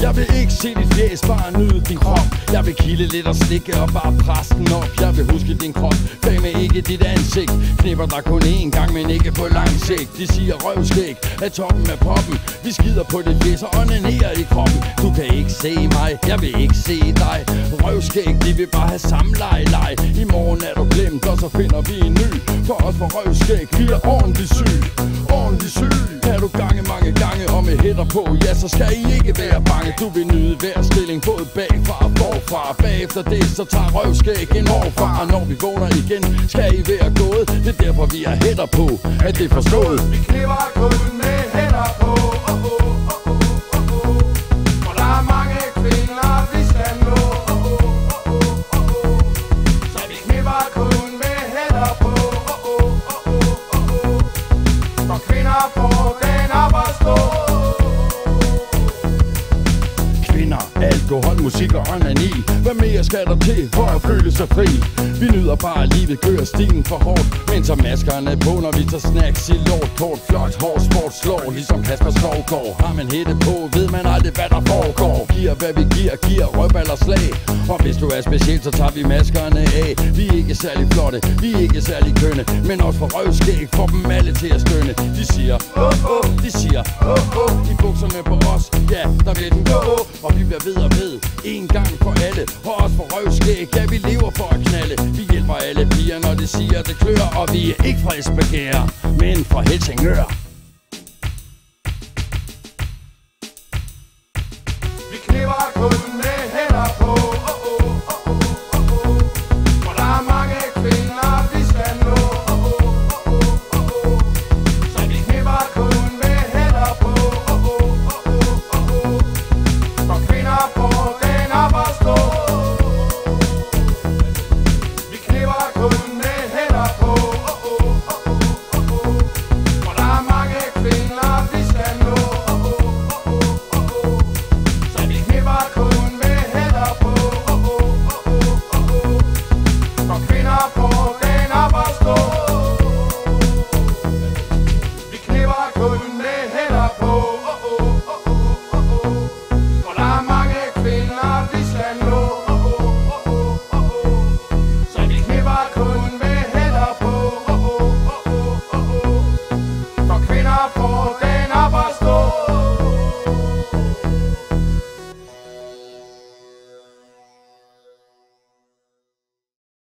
Jeg vil ikke se dit fjes, bare nyde din krop. Jeg vil kilde lidt og slikke og bare presse den op. Jeg vil huske din krop, bag med ikke dit ansigt. Knipper dig kun én gang, men ikke på lang sigt. De siger røvskæg er toppen af poppen. Vi skider på dit fjes og onanerer i kroppen. Du kan ikke se mig, jeg vil ikke se dig. Røvskæg, de vil bare have samleje. I morgen er du glemt, og så finder vi en ny. For os for røvskæg, vi er ordentligt syg. Ordentligt syg. Kan du gange mange gange og med hætter på, ja, så skal I ikke være bange. Du vil nyde hver stilling, både bagfra og forfra. Bagefter det, så tager røvskæg en hårfar. Og når vi vågner igen, skal I være gået. Det er derfor vi har hætter på, at det er forstået. Vi knipper kun med hætter på. For der er mange kvinder, vi skal nå. Så vi knipper kun med hætter på. For kvinder får den op at stå. Kvinder, alkohol, musik og onani. Hvad mere skal der til for at føle sig fri? Vi nyder bare livet, kører stilen for hårdt. Men så maskerne på, når vi tager snacks i lort. Kort, flot, hård, sport, slår, ligesom Kasper Skovgaard. Har man hætte på, ved man aldrig hvad der foregår. Giver hvad vi giver røvballer slag. Og hvis du er speciel, så tager vi maskerne af. Vi er ikke særlig flotte, vi er ikke særlig kønne. Men også for røvskæg, får dem alle til at stønne. De siger, de siger, i bukserne på os, ja, der vil den gå. Og vi bliver ved og ved, en gang for alle. Og også for røvskæg, ja, vi lever for at knalde. Vi hjælper alle piger, når de siger, det klør. Og vi er ikke fra Esbjerg, men fra Helsingør. Vi knipper kun